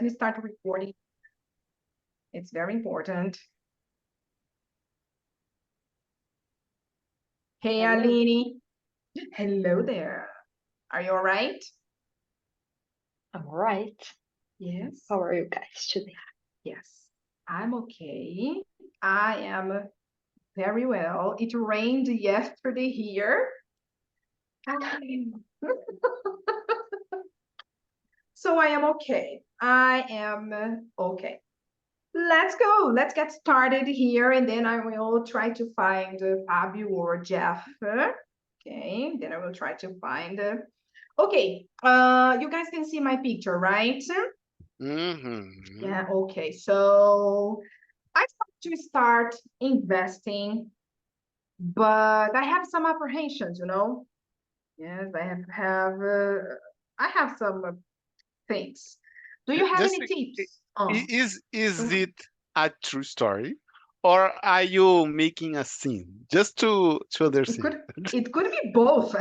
me start recording. It's very important. Hey, Hello. Aline. Hello there. Are you all right? I'm all right. Yes. How are you guys today? Yes, I'm okay. I am very well. It rained yesterday here. So I am okay. I am okay. Let's go. Let's get started here, and then I will try to find Fabio or Jeff. Okay, then I will try to find. Okay, you guys can see my picture, right? Yeah, okay. So I want to start investing, but I have some apprehensions, you know. Yes, I have some things. Do you have Just any tips? Oh, is it a true story, or are you making a scene just to it understand? could it could be both.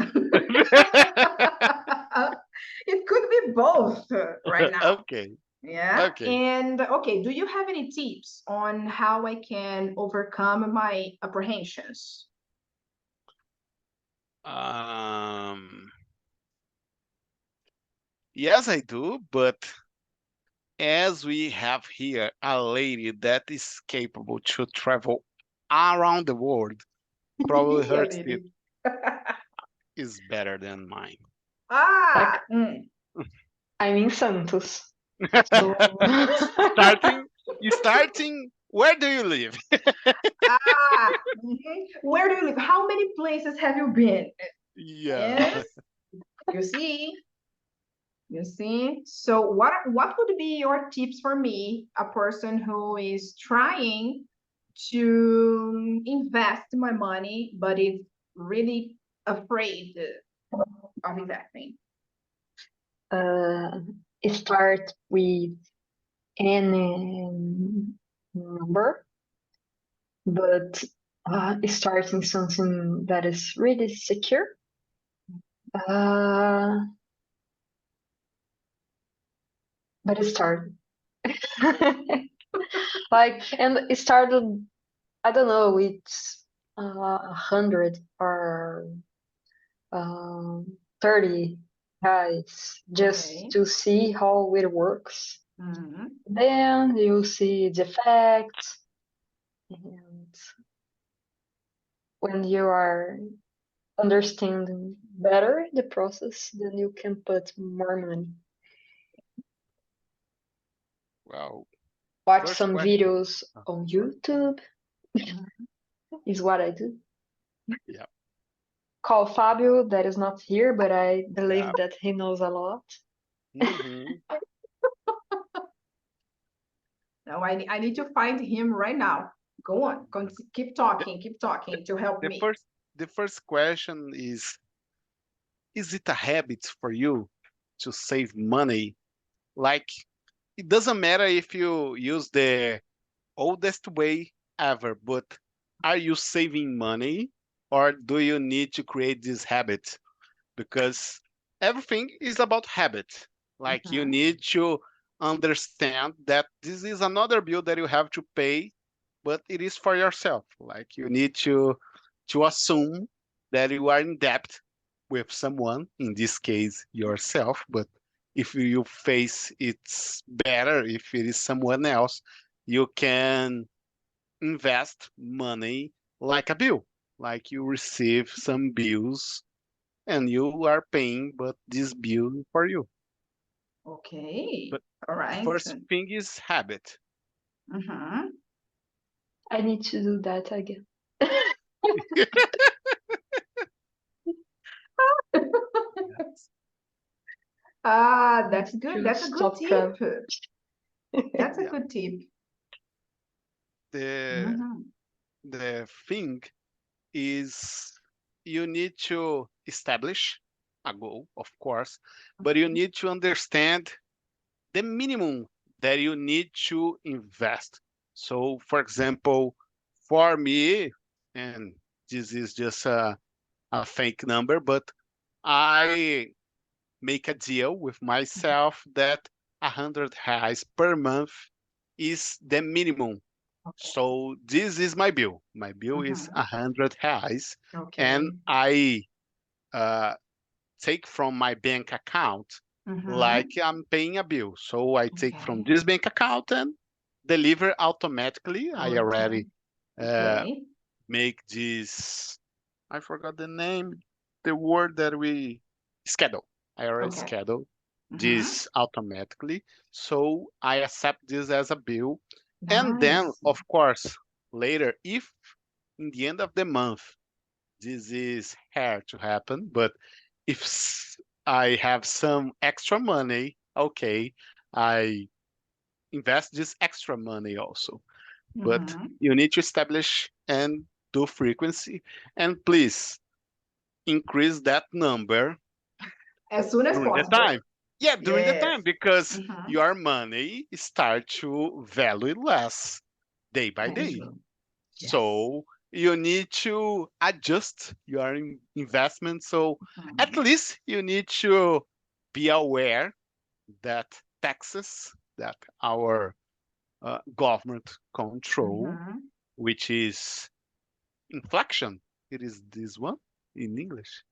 It could be both right now. Okay, Yeah. okay. And okay, do you have any tips on how I can overcome my apprehensions? Um, yes, I do, but as we have here a lady that is capable to travel around the world, probably her Yeah, tip Lily. is better than mine. Ah, Like, I'm in Santos. So, starting, starting. Where do you live? where do you live? How many places have you been? Yeah. Yes, you see, you see. So what would be your tips for me, a person who is trying to invest my money, but is really afraid of investing? uh, start with any number, but starting something that is really secure. Uh, but start. Like, and it started, I don't know, it's 100 or 30 guys just Okay. to see how it works. Mhm. Then you see the facts, and when you are understanding better the process, then you can put more money. Well, Watch first some question. videos Oh, on YouTube Mhm. is what I do. yeah, Call Fabio, that is not here, but I yeah. believe that he knows a lot. hmm No, I need to find him right now. Go on, The, keep talking to help the me. first the first question is it a habit for you to save money? Like it doesn't matter if you use the oldest way ever, but are you saving money or do you need to create this habit? Because everything is about habit. Like you Mhm. need to understand that this is another bill that you have to pay, but it is for yourself. Like you need to assume that you are in debt with someone, in this case yourself, but if you face it's better if it is someone else, you can invest money like a bill. Like you receive some bills and you are paying, but this bill for you. Okay, But all right. first thing is habit. Mhm. I need to do that again. Yes. Ah, I that's need good. to That's a good stop tip. traveling. That's a Yeah. good tip. The Mhm. the thing is you need to establish a goal, of course, but you need to understand the minimum that you need to invest. So, for example, for me, and this is just a fake number, but I make a deal with myself that R$ 100 per month is the minimum. Okay. So this is my bill. My bill is R$ 100, and Okay. I take from my bank account like I'm paying a bill. So I take from Okay. this bank account and deliver automatically. I already Okay. make this. I forgot the name, the word that we schedule. I already Okay. schedule this automatically. So I accept this as a bill. And then, Nice. of course, later, if in the end of the month, this is hard to happen, but if I have some extra money, okay, I invest this extra money also. But you need to establish and do frequency. And please increase that number As soon as during the possible. time. Yeah, during the Yes. time, because your money start to value less day by That is day. true. Yes. So you need to adjust your investment. So at least you need to be aware that taxes that our government control, which is inflation. It is this one in English.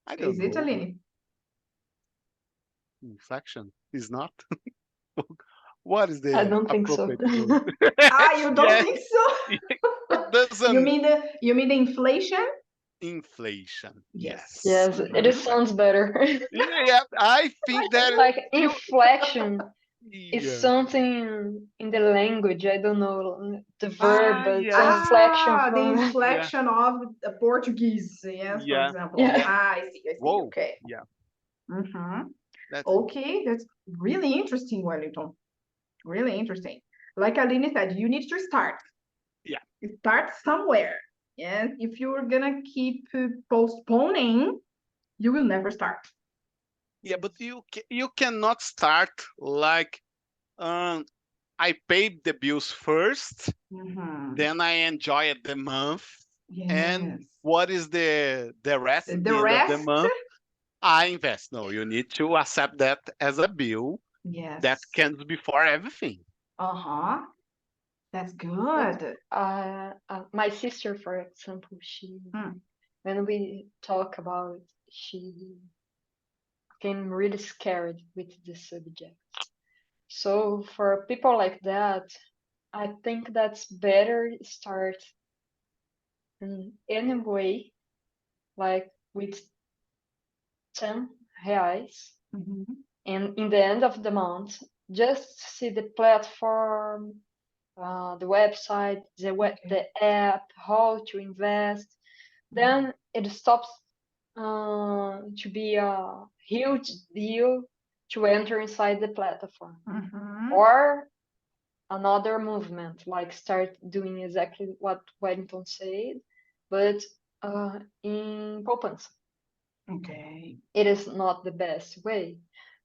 I Is don't it, know. Aline? Inflation is not. What is I the don't think so. appropriate word? You don't Yeah, think so? it doesn't. You mean the inflation? Inflation. Yes. Yes. Yes, it sounds better. Yeah, I think that Like you. inflection is Yeah. something in the language. I don't know the verb, but Yeah. inflection The from. Yeah. inflection of the Portuguese, yes, for Yeah. example. Yeah. I see, Whoa. okay. Yeah. Mm-hmm. That's it. Okay, that's really interesting, Wellington. Really interesting. Like Aline said, you need to start. Yeah. Start somewhere. And if you're gonna keep postponing, you will never start. Yeah, but you cannot start like I paid the bills first, then I enjoyed the month, and Yes. what is the rest at The the end of the rest, month? I invest. No, you need to accept that as a bill that yes. comes before everything. Uh-huh. That's But good. my sister, for example, she when we talk about, she became really scared with this subject. So for people like that, I think that's better start in any way, like with 10 reais, and in the end of the month, just see the platform, the website, the app, how to invest. Then it stops to be a huge deal to enter inside the platform. Or another movement, like start doing exactly what Wellington said, but in poupança. Okay. It is not the best way,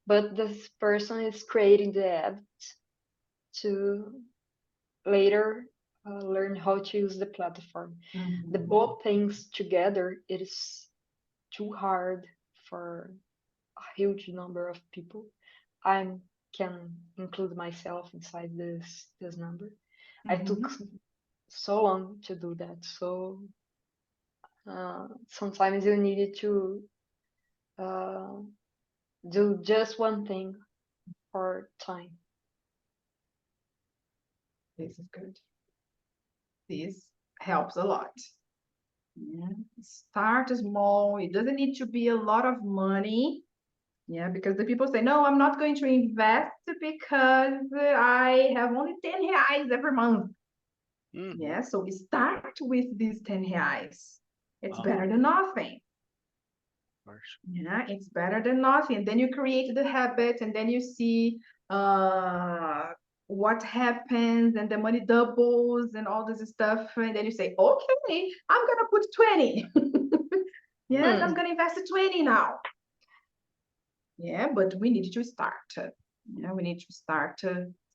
but this person is creating the app to later learn how to use the platform. The both things together, it is too hard for a huge number of people. I can include myself inside this number. I took so long to do that. So sometimes you needed to do just one thing for time. This is good. This helps a lot. Yeah. Start small. It doesn't need to be a lot of money. Yeah, because the people say, no, I'm not going to invest because I have only 10 reais every month. Yeah, so we start with these 10 reais. It's better than nothing. Yeah, it's better than nothing. Then you create the habit and then you see what happens and the money doubles and all this stuff. And then you say, okay, I'm gonna put 20. Yes, I'm gonna invest 20 now. Yeah, but we need to start. Yeah, we need to start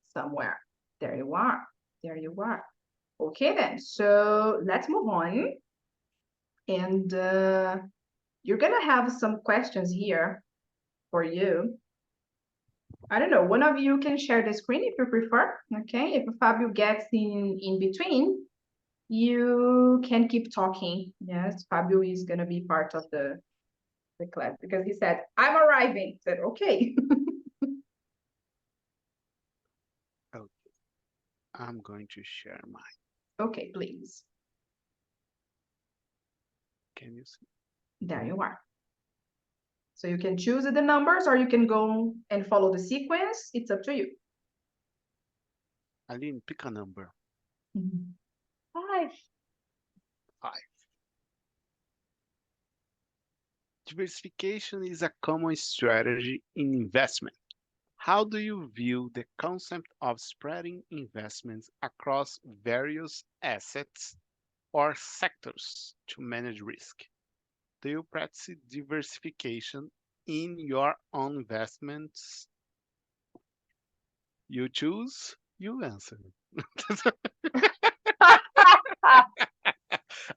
somewhere. There you are. There you are. Okay, then. So let's move on. And you're gonna have some questions here for you. I don't know, one of you can share the screen if you prefer, okay? If Fabio gets in between, you can keep talking. Yes, Fabio is gonna be part of the class because he said, I'm arriving. I said, okay. Okay, I'm going to share mine. Okay, please. Can you see? There you are. So you can choose the numbers or you can go and follow the sequence. It's up to you. Aline, pick a number. 5. 5. Diversification is a common strategy in investment. How do you view the concept of spreading investments across various assets or sectors to manage risk? Do you practice diversification in your own investments? You choose, you answer.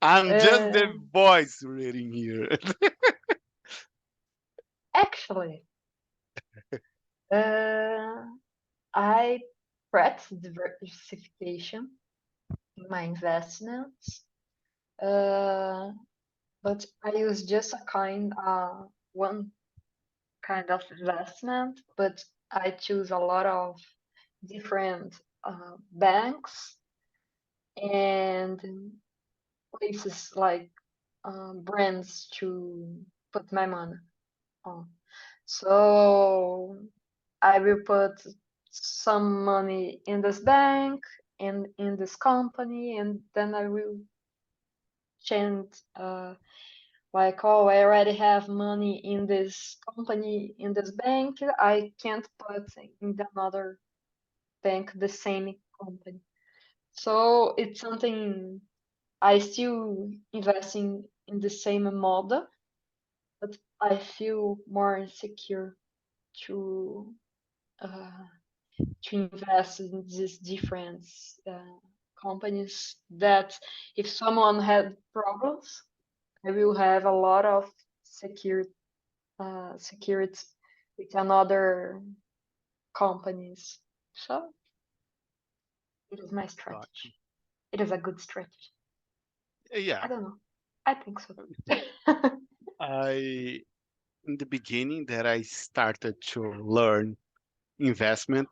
I'm just the voice reading here. Actually, I practice diversification in my investments, but I use just one kind of investment, but I choose a lot of different banks and places like brands to put my money on. So I will put some money in this bank and in this company, and then I will change like, oh, I already have money in this company, in this bank, I can't put in another bank the same company. So it's something I still investing in the same model, but I feel more secure to uh, to invest in these different companies. That if someone had problems, I will have a lot of security security with another companies. So it is my Gotcha. strategy. It is a good strategy. Yeah, I don't know. I think so. in the beginning that I started to learn investment,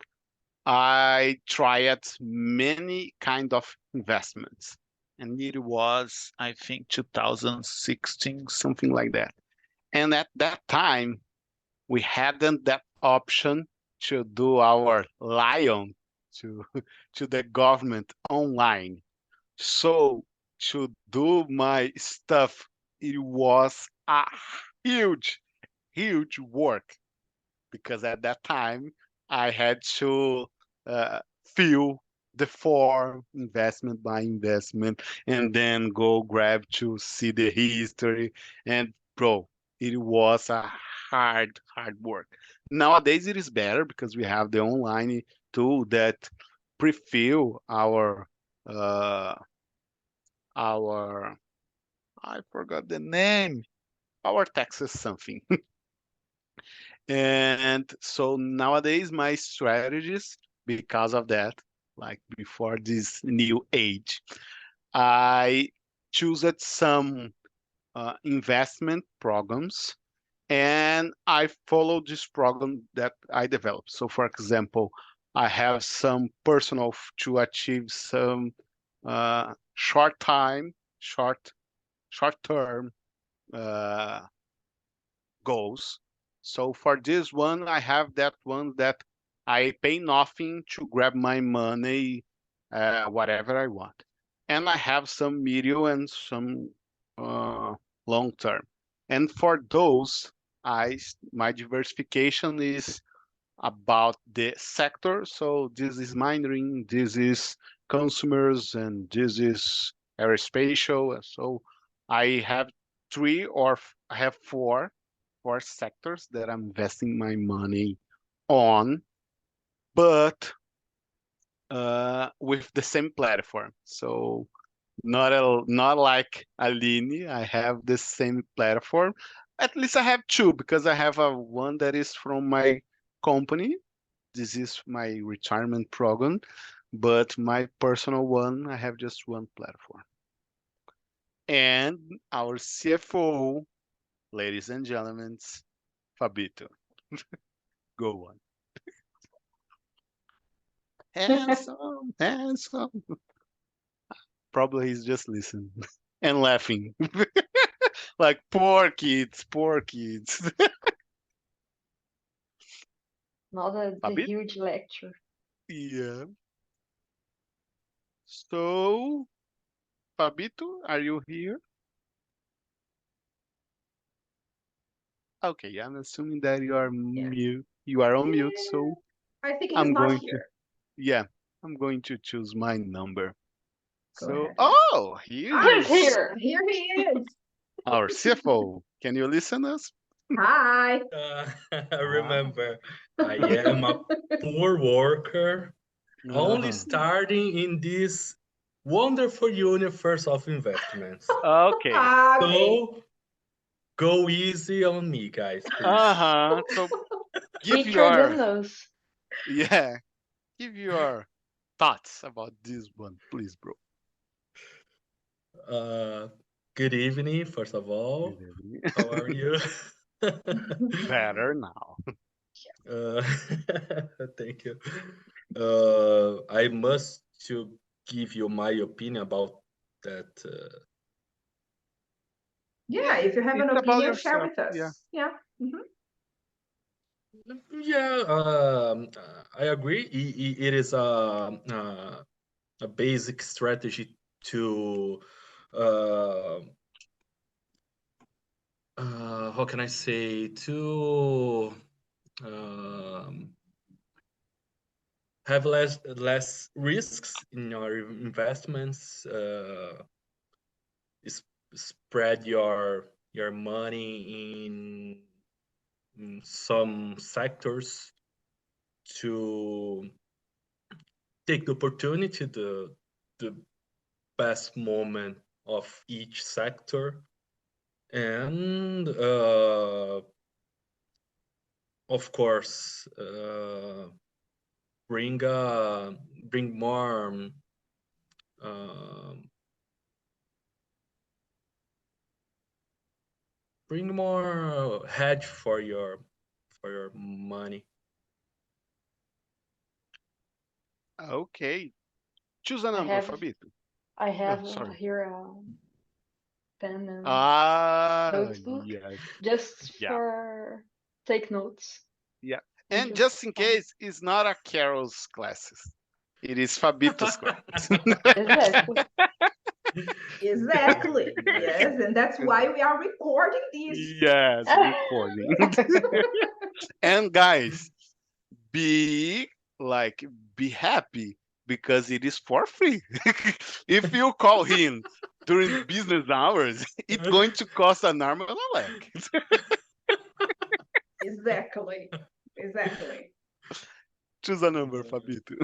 I tried many kind of investments. And it was, I think, 2016, something like that. And at that time, we hadn't that option to do our lion to to the government online. So to do my stuff, it was a huge, huge work because at that time I had to fill the form investment by investment and then go grab to see the history. And bro, it was a hard work. Nowadays it is better because we have the online tool that pre-fill uh our I forgot the name, our taxes something. And so nowadays, my strategies, because of that, like before this new age, I choose some investment programs and I follow this program that I developed. So, for example, I have some personal to achieve some short time, short term uh, goals. So for this one, I have that one that I pay nothing to grab my money, whatever I want. And I have some medium and some long term. And for those, my diversification is about the sector. So this is mining, this is consumers, and this is aerospatial. So I have I have four sectors that I'm investing my money on, but with the same platform. So not like Aline, I have the same platform. At least I have two because I have a one that is from my company this is my retirement program, but my personal one, I have just one platform. And our CFO, ladies and gentlemen, Fabito, go on. Handsome, handsome. Probably he's just listening and laughing. Like, poor kids, poor kids. Not the Fabito? huge lecture. Yeah. So, Fabito, are you here? Okay, I'm assuming that you are Yeah. mute. You are on mute, so I think he's I'm not going to, here. yeah, I'm going to choose my number. Go So, ahead. oh, here Who's is here? Here he is. our CFO. Can you listen us? Hi. Remember, I am a poor worker, only Uh-huh. starting in this wonderful universe of investments. Okay. Okay. So go easy on me, guys, please. Uh-huh. So give Teacher your, knows. yeah, give your thoughts about this one, please, bro. Good evening, first of Good all. evening. How are you? Better now. Uh, thank you. I must to give you my opinion about that. Yeah, if you have an It's about opinion, share yourself. with us. Yeah. Yeah. Mhm. Yeah, I agree. It is a basic strategy to uh, how can I say, to um, have less risks in your investments. Spread your money in some sectors to take the opportunity, the best moment of each sector, and of course bring bring more um, bring more hedge for your money. Okay. Choose a I number, have Fabito. I Oh, have sorry. here a pen and Ah, notebook yes. just Yeah. for take notes. Yeah. And And just just in fun. case, it's not a Carol's classes. It is Fabito's class. Exactly. Exactly. Yes. Yes, and that's why we are recording this. Yes, recording. And guys, be like, be happy because it is for free. If you call him during business hours, it's going to cost an arm and a leg. Exactly. Exactly. Choose a number, Fabito.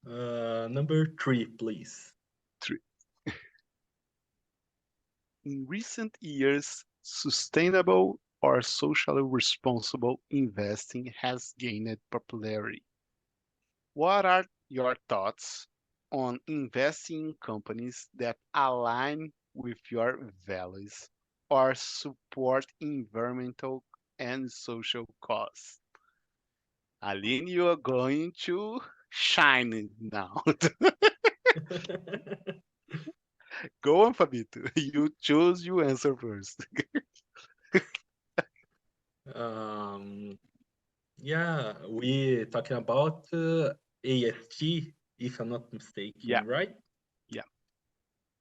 Uh, number 3, please. Three. In recent years, sustainable or socially responsible investing has gained popularity. What are your thoughts on investing in companies that align with your values or support environmental and social cause? Aline, you are going to shine now. Go on, Fabito. You choose, you answer first. um, yeah, we talking about ASG, if I'm not Yeah, mistaken, right? yeah.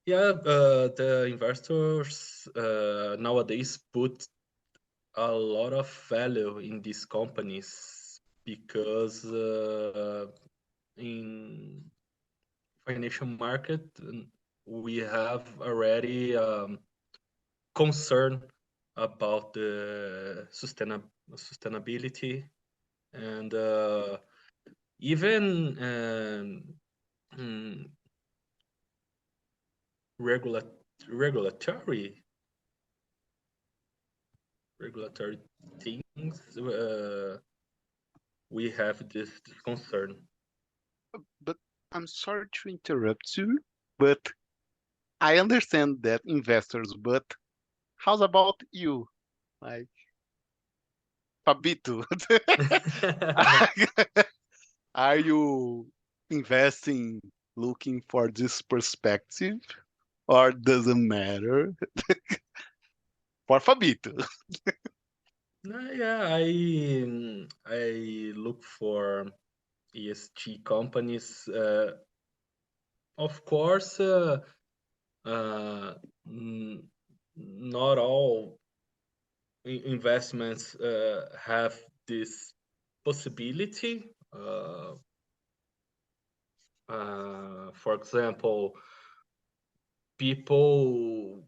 Yeah, the investors nowadays put a lot of value in these companies because in financial market we have already concern about the sustainability and even mm, regula- regulatory regulatory things we have this concern. But I'm sorry to interrupt you, but I understand that investors, but how's about you? Like Fabito, are you investing looking for this perspective or doesn't matter for Fabito? Yeah, I look for ESG companies. Of course, not all investments have this possibility. For example, people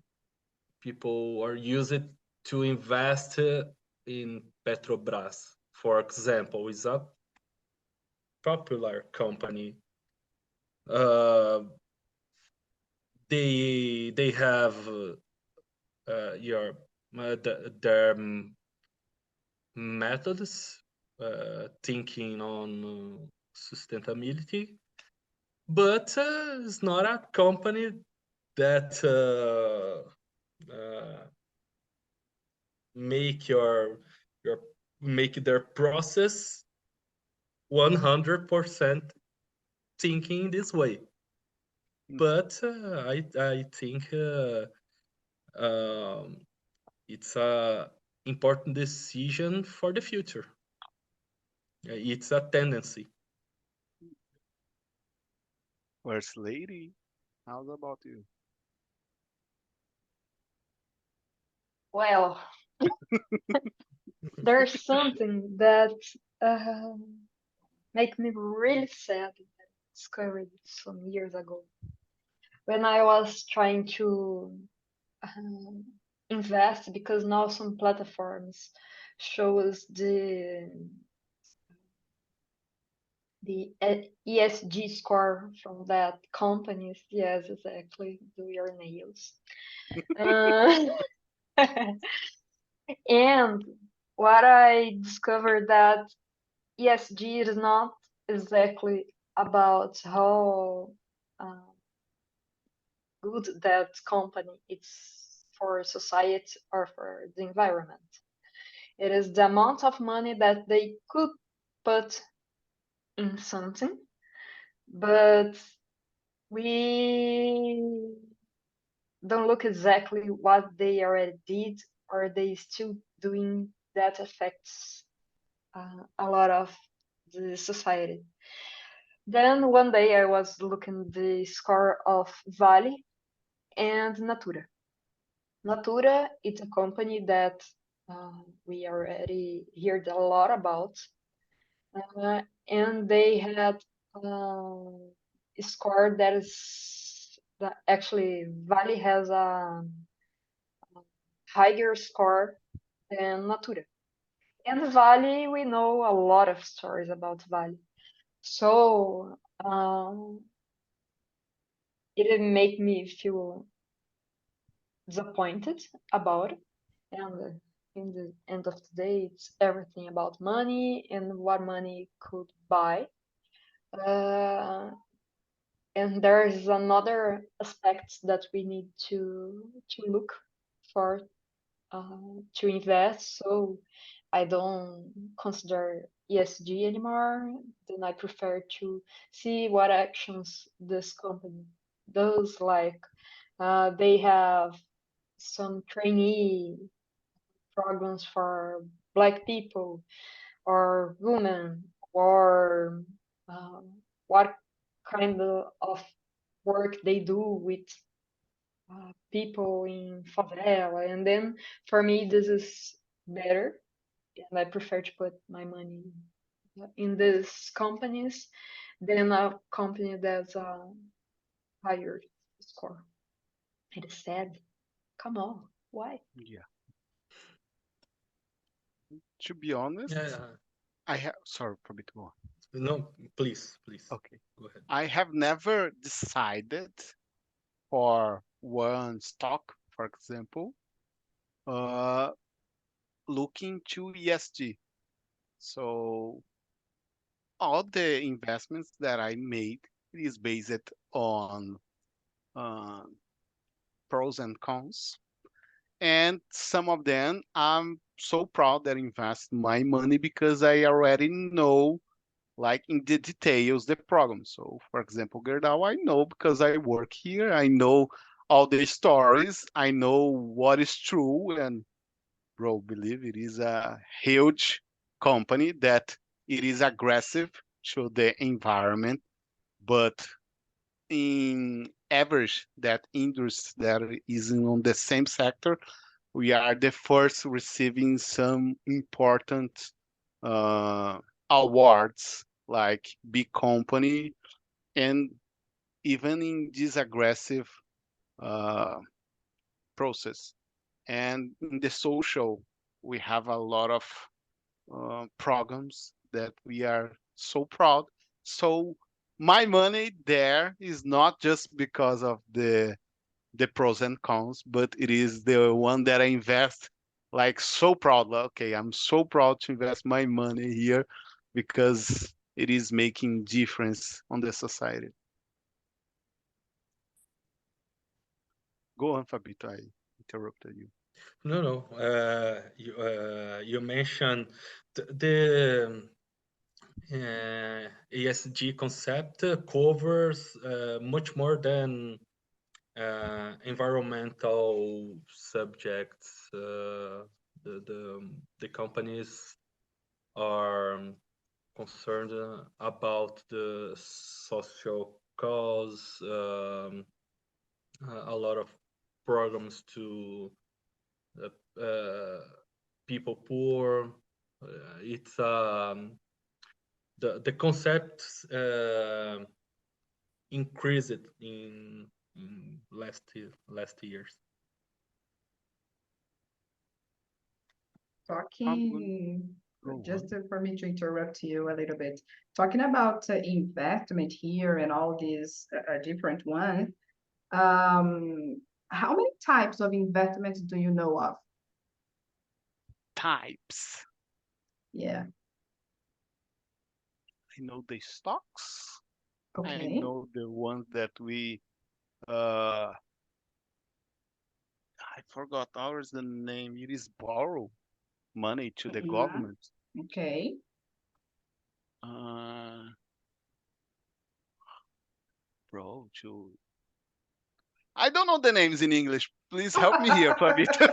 are used to invest in Petrobras. For example, is a popular company. They have their methods thinking on sustainability, but it's not a company that make your make their process 100% thinking this way. But I think it's a important decision for the future. It's a tendency. First lady, how's about you? Well, there's something that make me really sad that I discovered some years ago when I was trying to invest, because now some platforms shows the ESG score from that companies. Yes, exactly. Do your nails. Uh, and what I discovered that ESG is not exactly about how good that company is for society or for the environment. It is the amount of money that they could put in something, but we don't look exactly what they already did or they still doing that affects a lot of the society. Then one day I was looking the score of Vale and Natura. Natura, it's a company that we already heard a lot about, and they had a score that is that actually Vale has a higher score than Natura. And Vale, we know a lot of stories about Vale. So it didn't make me feel disappointed about it. And in the end of the day, it's everything about money and what money could buy. And there is another aspect that we need to look for to invest. So I don't consider ESG anymore. Then I prefer to see what actions this company does. Like they have some trainee programs for Black people or women, or what kind of work they do with people in favela. And then for me, this is better, and I prefer to put my money in these companies than a company that's a higher score. It is sad. Come on, why? Yeah. To be honest, Yeah. I have sorry for me to go on. No, please, Okay. go ahead. I have never decided for one stock, for example, uh, looking to ESG. So all the investments that I made is based on uh, pros and cons. And some of them I'm so proud that I invest my money because I already know like in the details the program. So for example, Gerdau, I know because I work here, I know all the stories, I know what is true, and bro, believe it is a huge company that it is aggressive to the environment, but in average that industry that is on the same sector, we are the first receiving some important uh, awards like big company, and even in this aggressive uh, process. And in the social, we have a lot of programs that we are so proud. So my money there is not just because of the pros and cons, but it is the one that I invest like so proud. Like, okay, I'm so proud to invest my money here because it is making difference on the society. Go on, Fabito. I interrupted you. No, no. You mentioned the ESG concept covers much more than environmental subjects. The companies are concerned about the social cause, a lot of programs to people poor. It's the concepts increased in last years. I'm going Talking, to go just on. for me to interrupt you a little bit, talking about investment here and all these different ones, how many types of investments do you know of? Types. Yeah, I know the stocks. I okay. know the ones that we uh I forgot ours the name. It is borrow money to the Mhm. government. Okay. Uh bro, to I don't know the names in English. Please help me here, Fabito.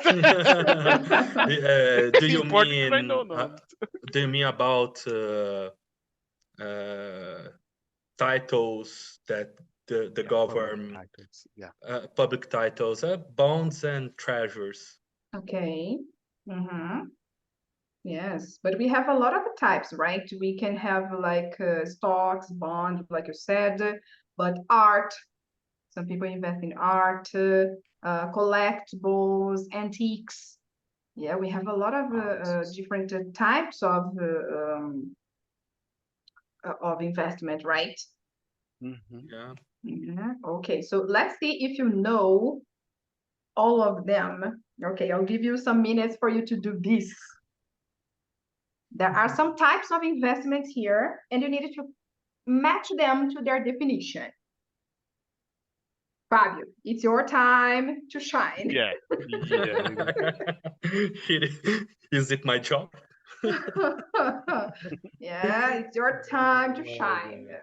Do you In Portuguese, I mean know no. about uh, titles that the Yeah, public government titles. Yeah. public titles, bonds and treasures? Okay. Mm-hmm. Yes, but we have a lot of types, right? We can have like stocks, bond, like you said, but art. Some people invest in art, collectibles, antiques. Yeah, we have a lot of Houses. different types of investment, right? Hmm. Yeah. Yeah. Okay, so let's see if you know all of them. Okay, I'll give you some minutes for you to do this. There are some types of investments here, and you need to match them to their definition. Fabio, it's your time to shine. Yeah. Yeah. Is it my job? Yeah, it's your time to Oh, shine. God.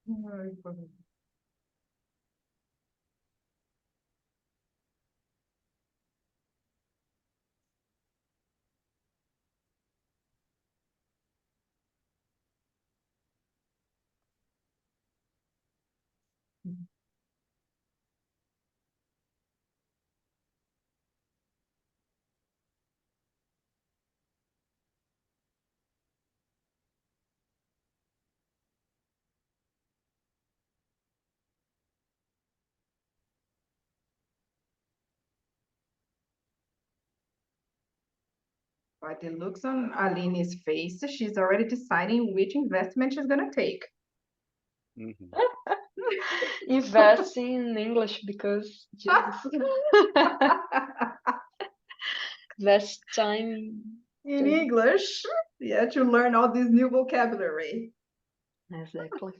Ai, pô. By the looks on Aline's face, she's already deciding which investment she's gonna take. Mhm. Invest in English because Jesus. Invest time. In English, yeah, to learn all this new vocabulary. Exactly.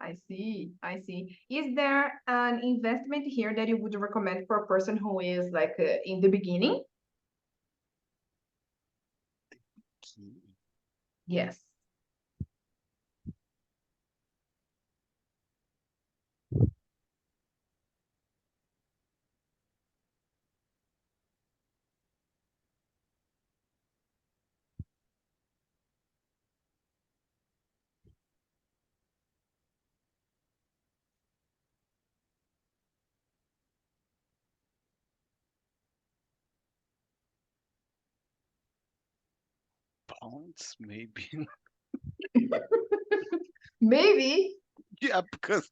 I see, I see. Is there an investment here that you would recommend for a person who is like in the beginning? Yes. Pounds, maybe. Maybe. Yeah, because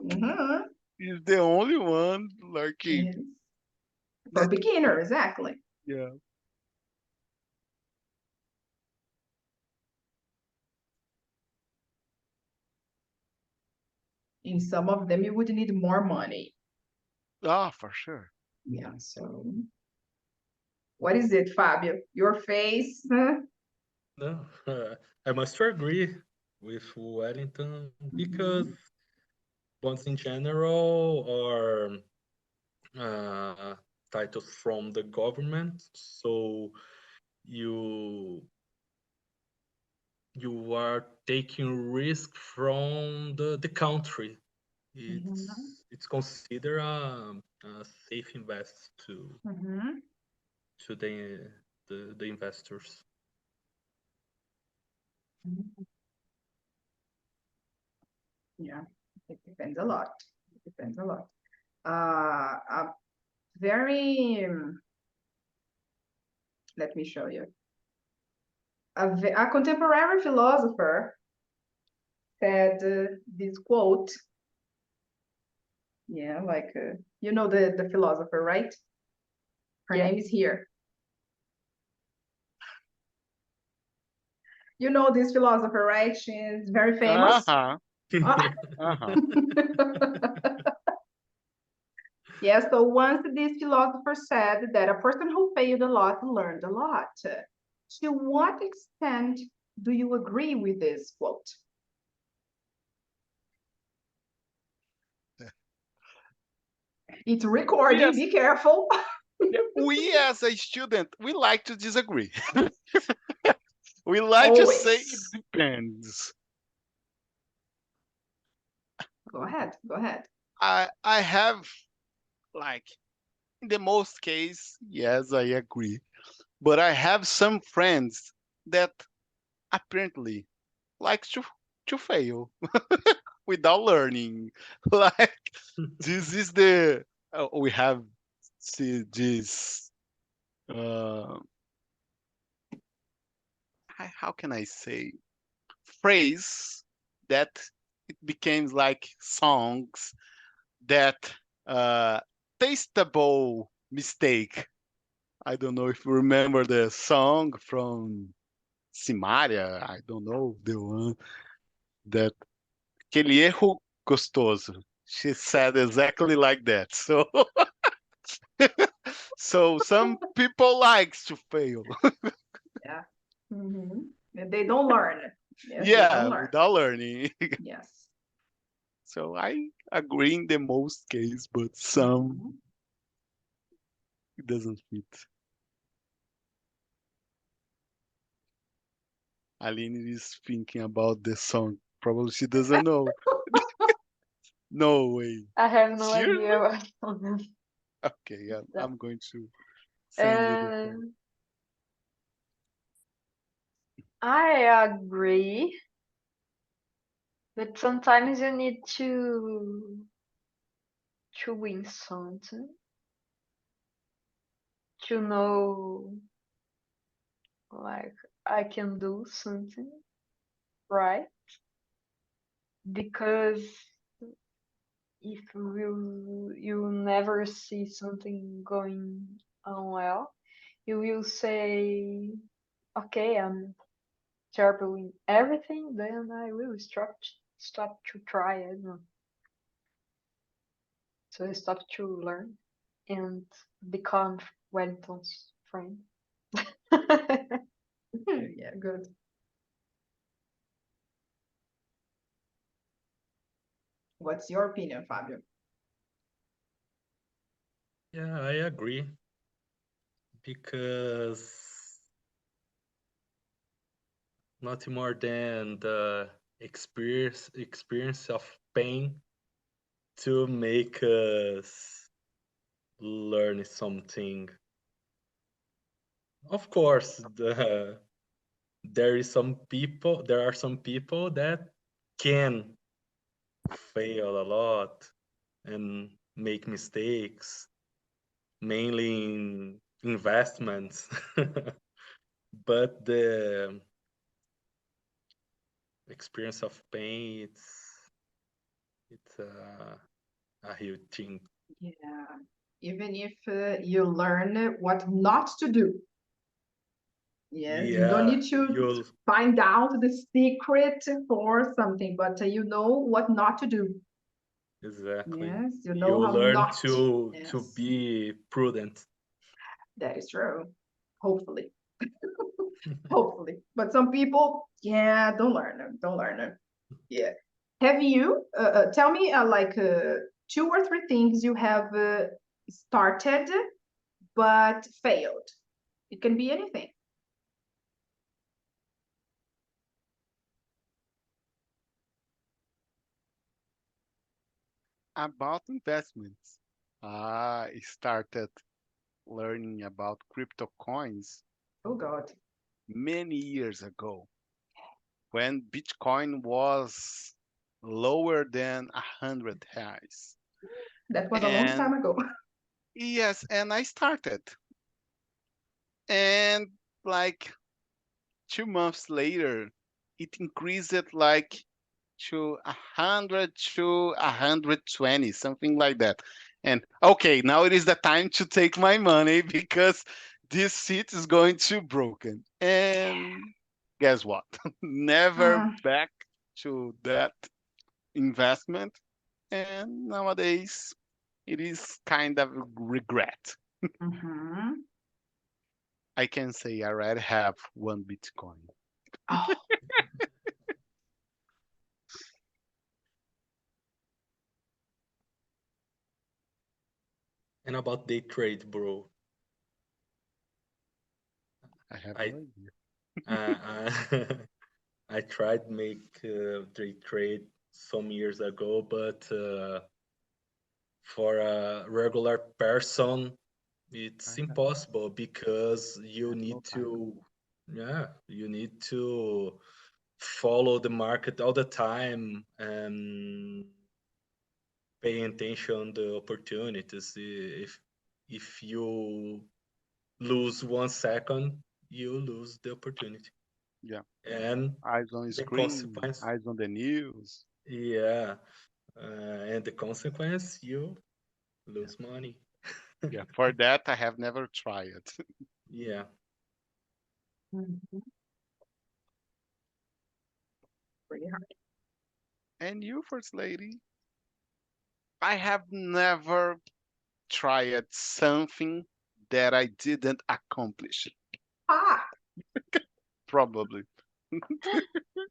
Mhm. he's the only one like Yes. For that. beginner, exactly. Yeah. In some of them, you would need more money. Ah, for sure. Yeah, so what is it, Fabio? Your face? Huh? No, I must agree with Wellington because bonds in general are uh, titles from the government, so you you are taking risk from the country. Mhm, It's considered a safe invest mhm. to the investors. Yeah, it depends a lot. It depends a lot. A very, let me show you. A contemporary philosopher said this quote. Yeah, like you know the philosopher, right? Her Yeah. name is here. You know this philosopher, right? She's very famous. Uh-huh. Ah. Uh-huh. Yes, so once this philosopher said that a person who failed a lot learned a lot. To what extent do you agree with this quote? It's recording, Yes, be careful. yeah, we as a student, we like to disagree. We like to say it Always. depends. Go ahead, go ahead. I have like in the most case, yes, I agree. But I have some friends that apparently likes to fail without learning. Like this is the we have see this how can I say phrase that it became like songs that uh tasteable mistake. I don't know if you remember the song from Simaria. I don't know the one that aquele erro gostoso. She said exactly like that. So so some people likes to fail. Yeah. Mhm. And they don't learn. Yes, they Yeah, don't learn. without learning. Yes. So I agree in the most case, but some Mhm. it doesn't fit. Aline is thinking about the song. Probably she doesn't know. No way. I have no Seriously? idea what song. Okay, yeah, that. I'm going to send you the song. Um, I agree, but sometimes you need to win something, to know like I can do something right, because if you never see something going on well, you will say, okay, I'm terrible in everything, then I will stop to try it. No. So I stop to learn and become Wellington's friend. Yeah, good. What's your opinion, Fabio? Yeah, I agree. Because nothing more than the experience of pain to make us learn something. Of course, there are some people that can fail a lot and make mistakes, mainly in investments. But the experience of pain, it's a huge thing. Yeah. Even if you learn what not to do. Yes, you don't Yeah, need to you'll find out the secret for something, but you know what not to do. exactly. Yes, you You know how learn not. to Yes, be prudent. that is true. Hopefully, hopefully. But some people, yeah, don't learn it. Don't learn it. Yeah. Have you, tell me like 2 or 3 things you have started but failed? It can be anything. About investments. I started learning about crypto coins Oh God, many years ago when Bitcoin was lower than 100 reais. that was a long time And ago. yes, and I started. And like 2 months later, it increased it like to 100 to 120, something like that. And okay, now it is the time to take my money because this seat is going to broken. And guess what? Never Mm, back to that investment. And nowadays it is kind of regret. mhm. I can say I already have one Bitcoin. Oh, And about day trade, bro. I have I no idea. I I tried make day trade some years ago, but for a regular person, it's I have impossible because I have no time. you need to follow the market all the time and pay attention the opportunities. If you lose 1 second, you lose the opportunity. Yeah. And Eyes on the screen, consequence, eyes on the news. yeah, and the consequence, you lose money. Yeah, for that I have never tried. Yeah, mhm. Pretty hard. And you, First Lady, I have never tried something that I didn't accomplish. Ah, Probably.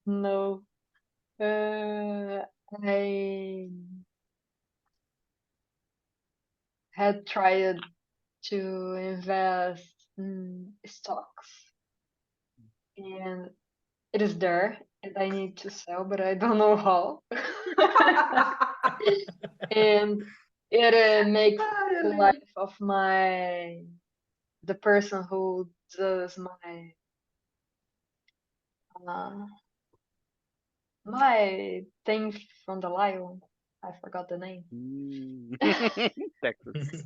No. I had tried to invest in stocks, and it is there and I need to sell, but I don't know how. And it makes the Really? life of the person who does uh, my thing from the lion. I forgot the name. Mm. Texas.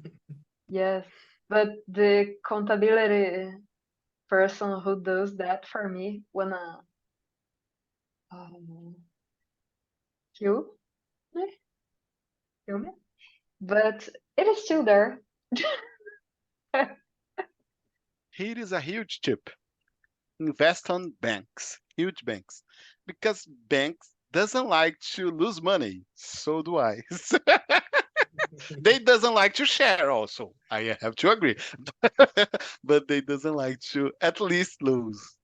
Yes, but the contability person who does that for me wanna um, kill me, kill me. But it is still there. Here is a huge tip. Invest on banks, huge banks, because banks doesn't like to lose money. So do I. They doesn't like to share also. I have to agree. But they doesn't like to at least lose.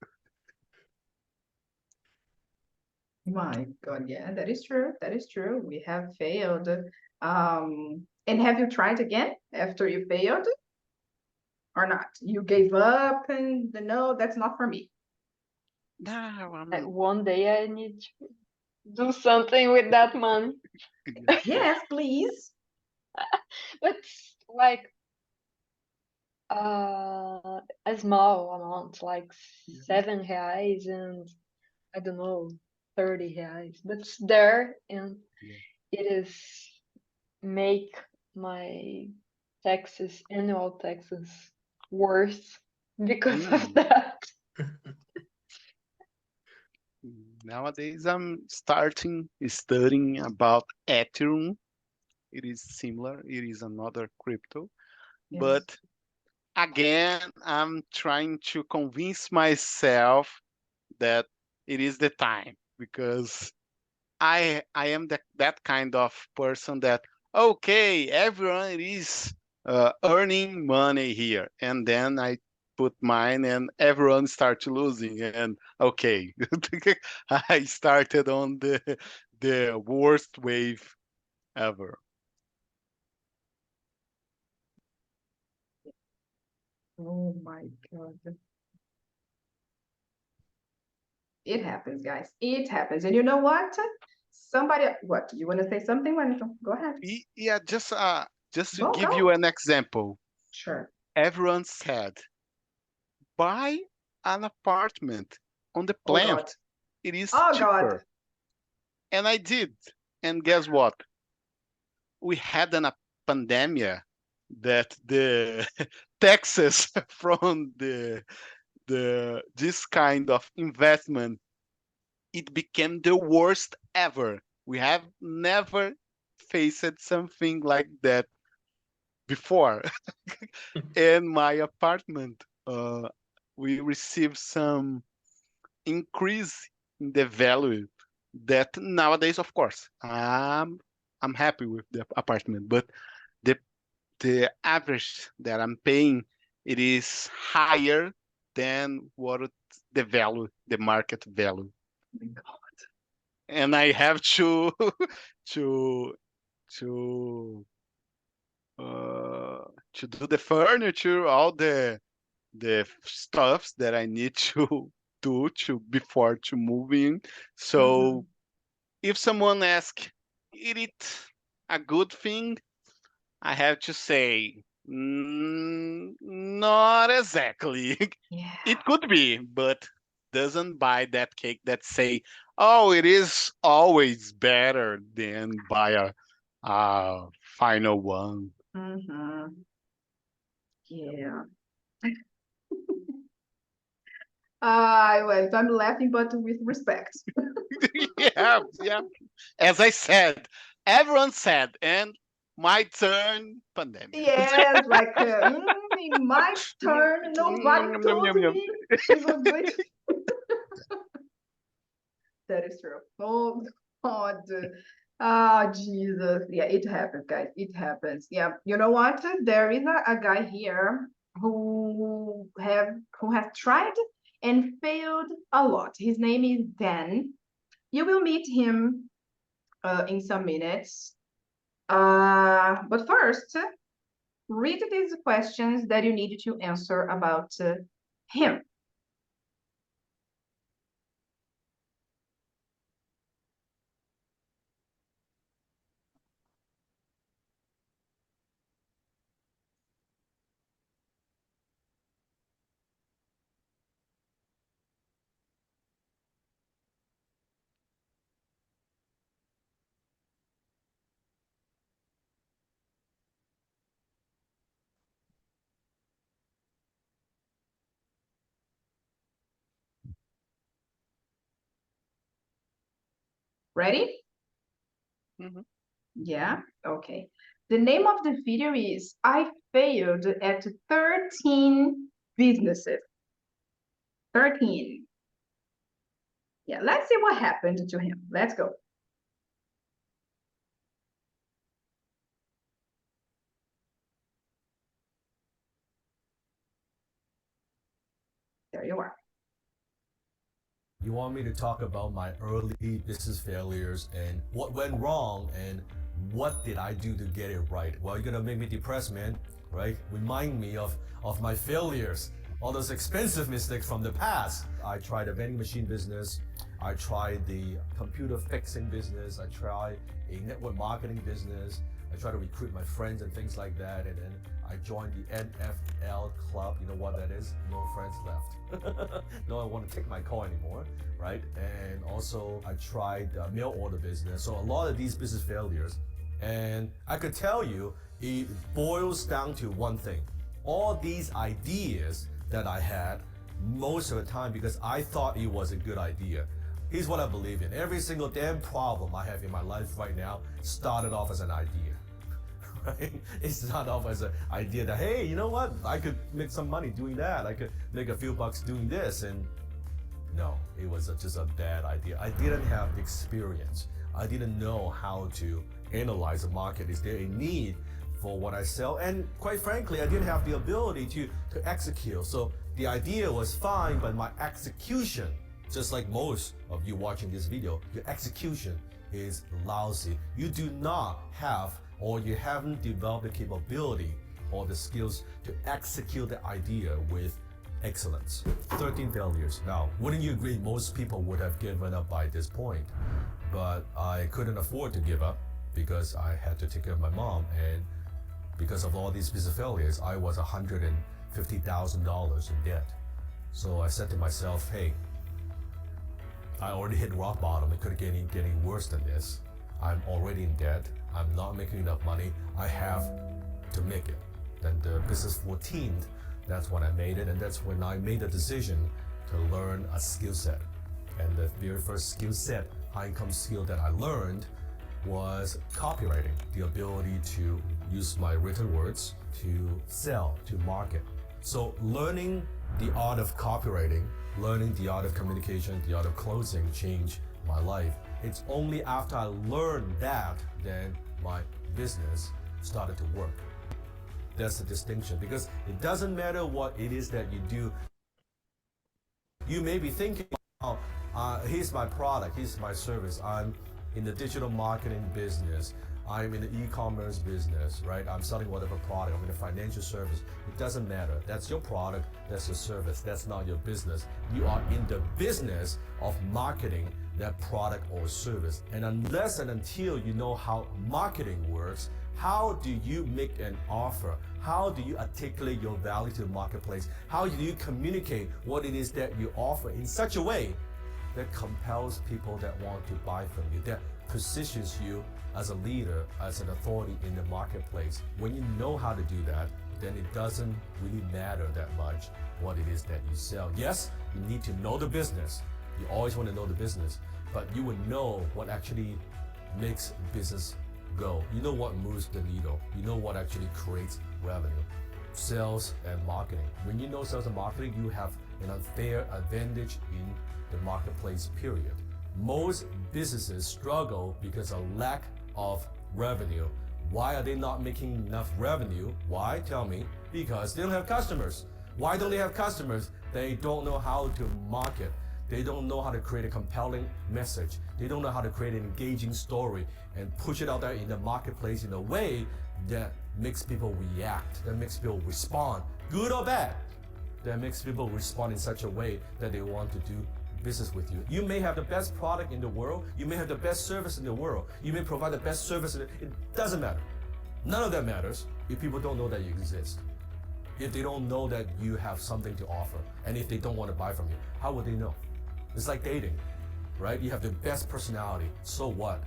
My God, yeah, that is true. That is true. We have failed. And have you tried again after you failed or not? You gave up and no, that's not for me. No, One day I need to do something with that money. Yes, please. But like a small amount, like R$ 7 and I don't know, 30 reais. But it's there and Yeah. it is make my taxes, annual taxes worse because of Mm. that. Nowadays, I'm starting studying about Ethereum. It is similar. It is another crypto, Yes. but again, I'm trying to convince myself that it is the time because I am that kind of person that okay, everyone is earning money here, and then I put mine, and everyone start losing, and okay, I started on the worst wave ever. Oh my God. It happens, guys. It happens. And you know what? What? You want to say something, Wellington? Go ahead. Yeah, just to Go, give you go. an example, Sure. everyone said buy an apartment on the Oh God. plant. It is Oh God. cheaper. And I did. And guess what? We had a pandemic that the taxes from the this kind of investment, it became the worst ever. We have never faced something like that before. In my apartment, we received some increase in the value that nowadays, of course, I'm happy with the apartment, but the the average that I'm paying, it is higher than what the value, the market value, and I have to to to uh, to do the furniture, all the stuffs that I need to do to before to move in. So if someone asks, is it a good thing? I have to say, not exactly. Yeah. It could be, but doesn't buy that cake that say, oh, it is always better than buy a final one. Mm-hmm. Yeah. Well, I'm laughing, but with respect. Yeah, yeah. As I said, everyone said, and my turn, pandemic. Yes, like in my turn, nobody told me it was going to. That is true. Oh God. Oh Jesus. Yeah, it happens, guys. It happens. Yeah. You know what? There is a guy here who has tried and failed a lot. His name is Dan. You will meet him in some minutes. But first, read these questions that you need to answer about him. Ready? Mhm. Yeah, okay. The name of the video is I failed at 13 businesses. 13. Yeah, let's see what happened to him. Let's go. There you are. You want me to talk about my early business failures and what went wrong and what did I do to get it right? Well, you're gonna make me depressed, man, right? Remind me of my failures, all those expensive mistakes from the past. I tried a vending machine business. I tried the computer fixing business. I tried a network marketing business. I tried to recruit my friends and things like that. And then I joined the NFL club. You know what that is? No friends left. No one want to take my call anymore, right? And also I tried the mail order business. So a lot of these business failures. And I could tell you, it boils down to one thing. All these ideas that I had, most of the time because I thought it was a good idea. Here's what I believe in. Every single damn problem I have in my life right now started off as an idea. Right? It started off as an idea that, hey, you know what? I could make some money doing that. I could make a few bucks doing this. And no, it was just a bad idea. I didn't have the experience. I didn't know how to analyze the market. Is there a need for what I sell? And quite frankly, I didn't have the ability to execute. So the idea was fine, but my execution, just like most of you watching this video, your execution is lousy. You do not have, or you haven't developed the capability or the skills to execute the idea with excellence. 13 failures. Now, wouldn't you agree most people would have given up by this point? But I couldn't afford to give up because I had to take care of my mom, and because of all these business failures, I was $150,000 in debt. So I said to myself, hey, I already hit rock bottom. It could get getting worse than this. I'm already in debt. I'm not making enough money. I have to make it. Then the business 14th, that's when I made it, and that's when I made the decision to learn a skill set. And the very first skill set, high income skill that I learned was copywriting, the ability to use my written words to sell, to market. So learning the art of copywriting, learning the art of communication, the art of closing changed my life. It's only after I learned that, then my business started to work. That's the distinction, because it doesn't matter what it is that you do. You may be thinking, oh, here's my product, here's my service. I'm in the digital marketing business. I'm in the e-commerce business, right? I'm selling whatever product. I'm in the financial service. It doesn't matter. That's your product. That's your service. That's not your business. You are in the business of marketing that product or service. And unless and until you know how marketing works, how do you make an offer? How do you articulate your value to the marketplace? How do you communicate what it is that you offer in such a way that compels people that want to buy from you, that positions you as a leader, as an authority in the marketplace? When you know how to do that, then it doesn't really matter that much what it is that you sell. Yes, you need to know the business. You always want to know the business, but you would know what actually makes business go. You know what moves the needle. You know what actually creates revenue. Sales and marketing. When you know sales and marketing, you have an unfair advantage in the marketplace, period. Most businesses struggle because of lack of revenue. Why are they not making enough revenue? Why? Tell me. Because they don't have customers. Why don't they have customers? They don't know how to market. They don't know how to create a compelling message. They don't know how to create an engaging story and push it out there in the marketplace in a way that makes people react, that makes people respond, good or bad, that makes people respond in such a way that they want to do business with you. You may have the best product in the world. You may have the best service in the world. You may provide the best service. It doesn't matter. None of that matters if people don't know that you exist. If they don't know that you have something to offer, and if they don't want to buy from you, how would they know? It's like dating, right? You have the best personality. So what?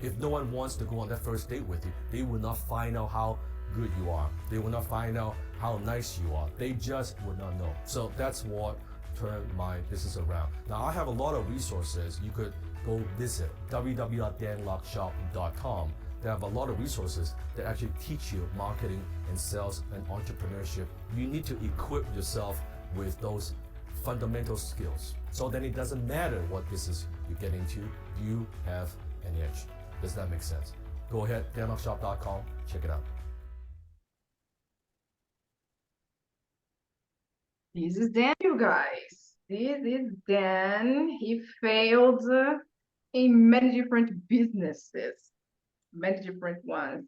If no one wants to go on that first date with you, they will not find out how good you are. They will not find out how nice you are. They just would not know. So that's what turn my business around. Now I have a lot of resources. You could go visit www.danlockshop.com. They have a lot of resources that actually teach you marketing and sales and entrepreneurship. You need to equip yourself with those fundamental skills. So then it doesn't matter what business you get into, you have an edge. Does that make sense? Go ahead, danlockshop.com, check it out. This is Dan, you guys. This is Dan. He failed in many different businesses, many different ones.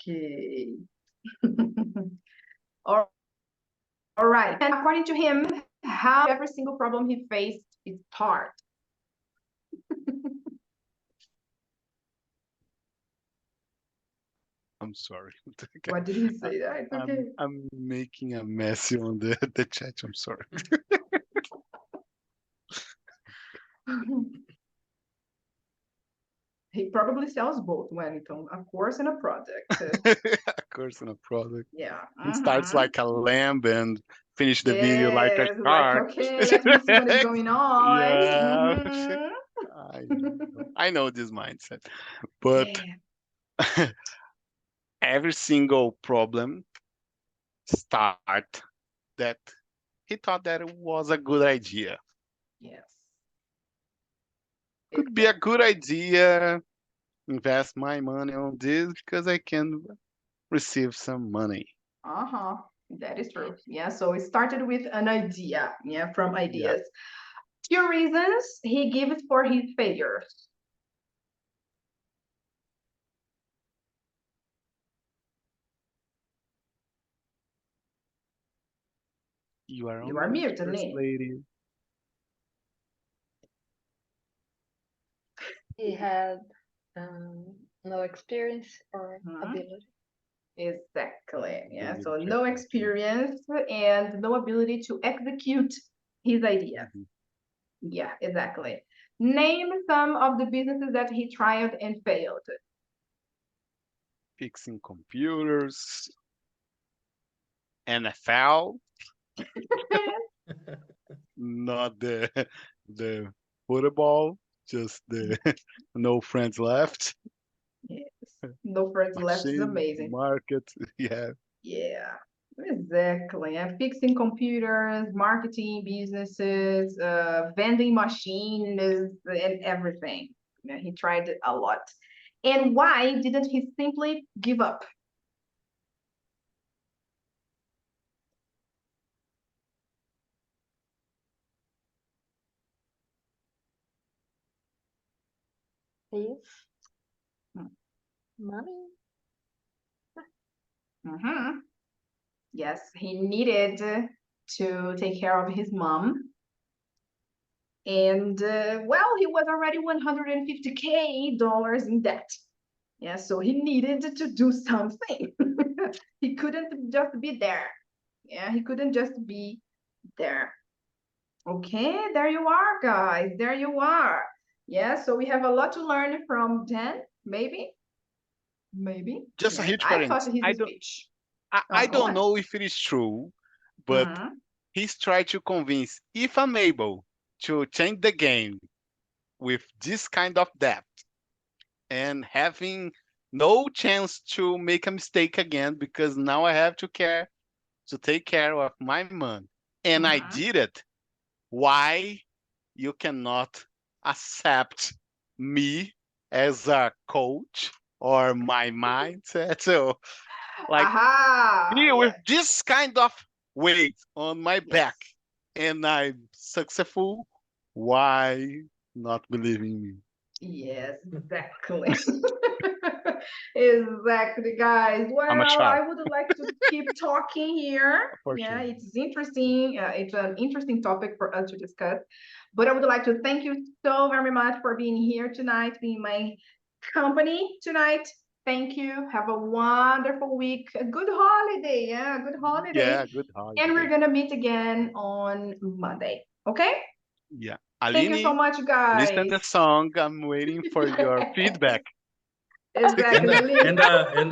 Okay. All right. And according to him, how every single problem he faced is hard. I'm sorry. What did he say? It's okay. I'm making a mess on the chat. I'm sorry. He probably sells both, Wellington, a course and a product. A course and a product. Yeah. He starts mhm. like a lamb and finish the video like a Yes, shark. okay, let me see what is going on. Yeah. Mhm. I know this mindset, but Yeah. every single problem start that he thought that it was a good idea. Yes. Could be a good idea. Invest my money on this because I can receive some money. Uh-huh. That is true. Yeah, so it started with an idea, yeah, from ideas. Few reasons he gives for his failures. You are on You are mute, muted, first Lynn. lady. He had no experience or Mhm. ability. Exactly. Yeah, Ability so to no execute. experience and no ability to execute his idea. Mhm. Yeah, exactly. Name some of the businesses that he tried and failed. Fixing computers, NFL, not the football, just the no friends left. Yes. No friends left is Machine amazing. market, yeah. Yeah, exactly. And fixing computers, marketing businesses, vending machines, and everything. Yeah, he tried it a lot. And why didn't he simply give up? His Hmm. money. Mhm. Yes, he needed to take care of his mom. And well, he was already $150K in debt. Yeah, so he needed to do something. He couldn't just be there. Yeah, he couldn't just be there. Okay, there you are, guys. There you are. Yeah, so we have a lot to learn from Dan, maybe. Maybe. Just a Yes, huge I thought parenthesis. his speech. I Go don't on. know if it is true, but Mhm. he's trying to convince if I'm able to change the game with this kind of debt and having no chance to make a mistake again because now I have to take care of my mom. And I Mhm. did it. Why you cannot accept me as a coach or my mindset? So like Aha. me with Yes. this kind of weight on my back Yes. and I'm successful, why not believing me? Yes, exactly. Exactly, guys. I'm a Well, shark I would like to keep talking here. for Yeah, sure. it's interesting. It's an interesting topic for us to discuss. But I would like to thank you so very much for being here tonight, being my company tonight. Thank you. Have a wonderful week. A good holiday. Yeah, good holiday. Yeah, good And we're holiday. gonna meet again on Monday. Okay? Yeah. Thank you so Aline, much, listen guys. the song. I'm waiting for your feedback. Exactly. And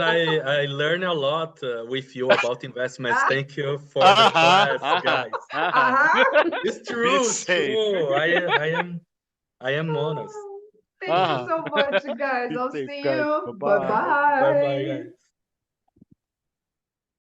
I learn a lot with you about investments. Thank you for the Uh-huh, class, guys. Uh-huh. It's true, it's safe. true. I am honest. Thank you so much, guys. Be I'll safe, see guys. you. Bye-bye. Bye bye, Bye-bye. guys.